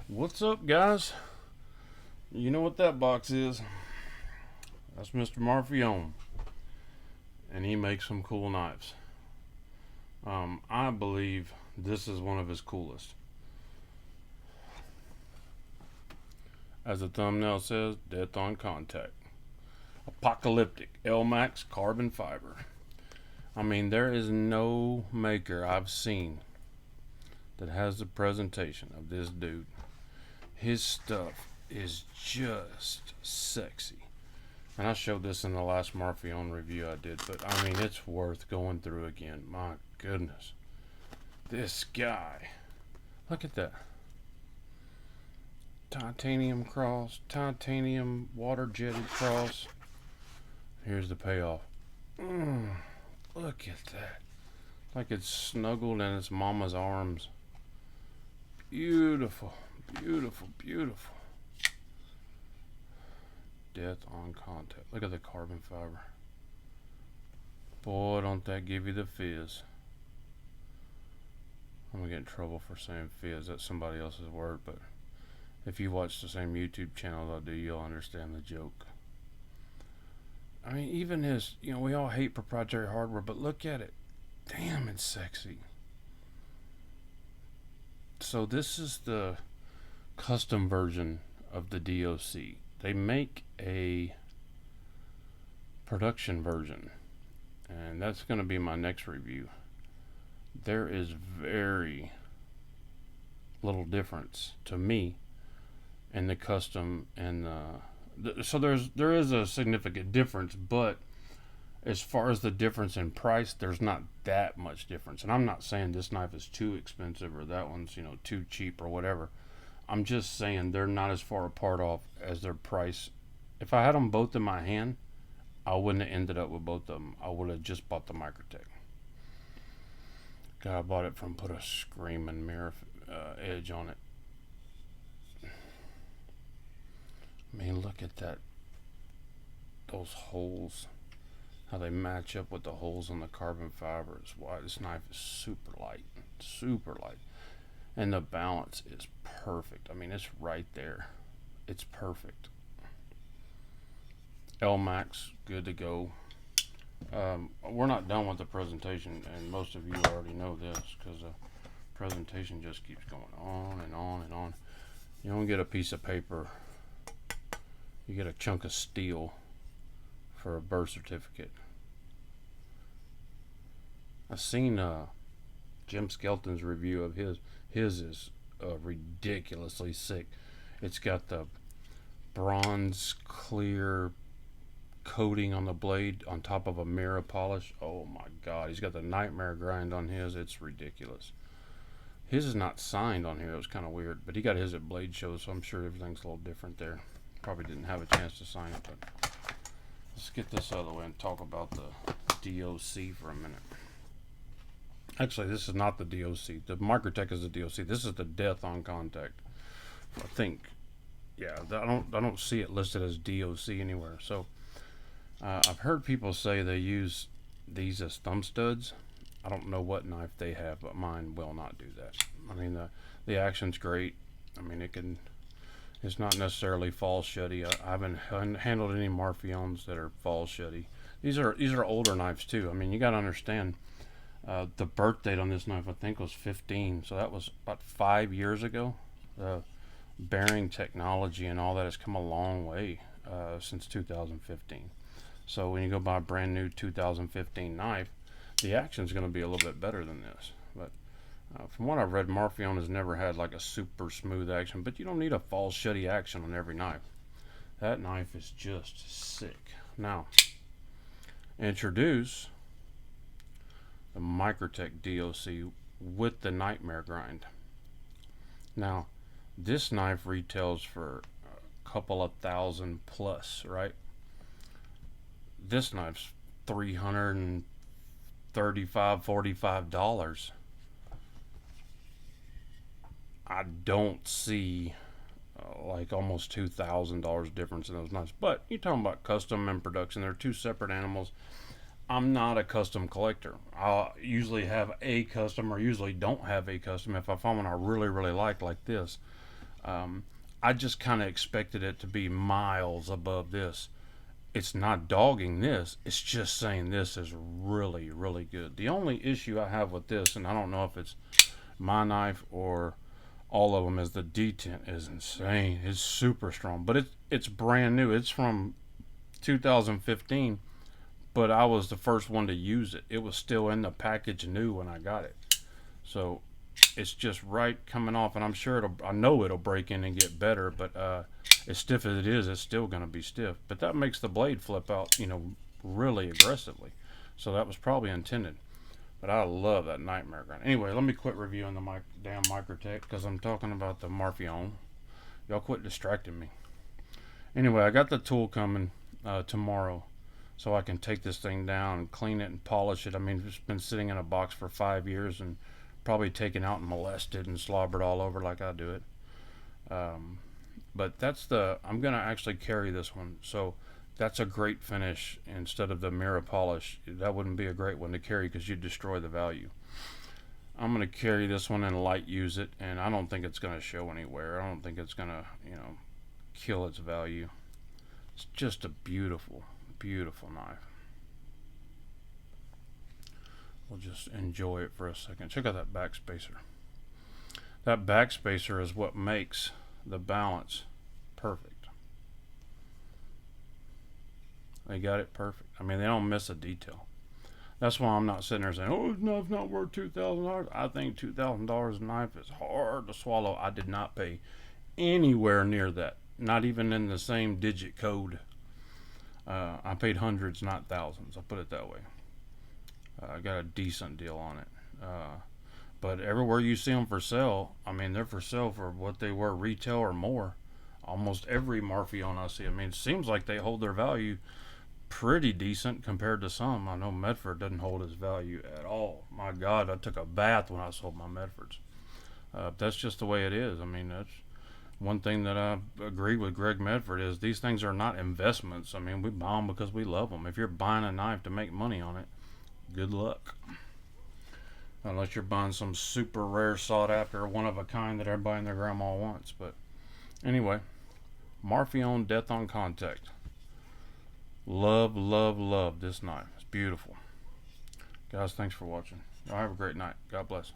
What's up, guys? You know what that box is? That's Mr. Marfione, and he makes some cool knives. I believe this is one of his coolest. As the thumbnail says, death on contact. Apocalyptic L-Max carbon fiber. I mean, there is no maker I've seen that has the presentation of this dude. His stuff is just sexy. And I showed this in the last Marfione review I did, but I mean, it's worth going through again. My goodness. This guy. Look at that. Titanium cross, titanium water jetted cross. Here's the payoff. Look at that. Like it's snuggled in its mama's arms. Beautiful, beautiful, beautiful. Death on contact. Look at the carbon fiber. Boy, don't that give you the fizz. I'm gonna get in trouble for saying fizz. That's somebody else's word, but if you watch the same YouTube channel I do, you'll understand the joke. I mean, even his, we all hate proprietary hardware, but look at it. Damn, it's sexy. So this is the custom version of the DOC. They make a production version, and that's going to be my next review. There is very little difference to me in the custom and so there is a significant difference, but as far as the difference in price, there's not that much difference. And I'm not saying this knife is too expensive or that one's too cheap or whatever. I'm just saying they're not as far apart off as their price. If I had them both in my hand, I wouldn't have ended up with both of them. I would have just bought the Microtech. God, I bought it from put a screaming mirror edge on it. I mean, look at that. Those holes. How they match up with the holes on the carbon fibers. Why this knife is super light. Super light. And the balance is perfect. I mean, it's right there. It's perfect. L-Max, good to go. We're not done with the presentation, and most of you already know this because the presentation just keeps going on and on and on. You don't get a piece of paper. You get a chunk of steel for a birth certificate. I've seen Jim Skelton's review of his. His is ridiculously sick. It's got the bronze clear coating on the blade on top of a mirror polish. Oh my God, he's got the nightmare grind on his. It's ridiculous. His is not signed on here. It was kind of weird, but he got his at Blade Show, so I'm sure everything's a little different there. Probably didn't have a chance to sign it, but let's get this out of the way and talk about the DOC for a minute. Actually, this is not the DOC. The Microtech is the DOC. This is the death on contact. I think, yeah. I don't see it listed as DOC anywhere. So I've heard people say they use these as thumb studs. I don't know what knife they have, but mine will not do that. I mean, the action's great. I mean, it's not necessarily fall shutty. I haven't handled any Marfiones that are fall shutty. These are older knives too. I mean, you got to understand. The birth date on this knife, I think, was 15, so that was about 5 years ago. Bearing technology and all that has come a long way since 2015. So when you go buy a brand new 2015 knife, the action's going to be a little bit better than this. But from what I've read, Marfione has never had like a super smooth action, but you don't need a fall shutty action on every knife. That knife is just sick. Now, introduce the Microtech DOC with the nightmare grind. Now, this knife retails for a couple of $1,000 plus, right? This knife's $335, $45. I don't see like almost $2,000 difference in those knives. But you're talking about custom and production. They're two separate animals. I'm not a custom collector. I'll usually have a custom or usually don't have a custom. If I find one I really, really like this, I just kind of expected it to be miles above this. It's not dogging this, it's just saying this is really, really good. The only issue I have with this, and I don't know if it's my knife or all of them, is the detent is insane. It's super strong, but it's brand new. It's from 2015, but I was the first one to use it. It was still in the package new when I got it. So it's just right coming off, and I'm sure I know it'll break in and get better, but as stiff as it is, it's still going to be stiff. But that makes the blade flip out, really aggressively. So that was probably intended. But I love that nightmare gun. Anyway, let me quit reviewing the damn Microtech because I'm talking about the Marfione. Y'all quit distracting me. Anyway, I got the tool coming tomorrow, so I can take this thing down and clean it and polish it. I mean, it's been sitting in a box for 5 years and probably taken out and molested and slobbered all over like I do it. But I'm gonna actually carry this one, so that's a great finish instead of the mirror polish. That wouldn't be a great one to carry because you'd destroy the value. I'm gonna carry this one and light use it, and I don't think it's gonna show anywhere. I don't think it's gonna, kill its value. It's just a beautiful, beautiful knife. We'll just enjoy it for a second. Check out that back spacer. That back spacer is what makes the balance perfect. They got it perfect. I mean, they don't miss a detail. That's why I'm not sitting there saying, "Oh, no, it's not worth $2,000." I think $2,000 a knife is hard to swallow. I did not pay anywhere near that. Not even in the same digit code. I paid hundreds, not thousands. I'll put it that way. I got a decent deal on it. But everywhere you see them for sale, I mean, they're for sale for what they were retail or more. Almost every Marfione I see. I mean, it seems like they hold their value pretty decent compared to some. I know Medford doesn't hold his value at all. My God, I took a bath when I sold my Medfords. That's just the way it is. I mean, that's one thing that I agree with Greg Medford is these things are not investments. I mean, we buy them because we love them. If you're buying a knife to make money on it, good luck. Unless you're buying some super rare, sought after, one of a kind that everybody and their grandma wants. But anyway, Marfione Death on Contact. Love, love, love this knife. It's beautiful. Guys, thanks for watching. Y'all have a great night. God bless.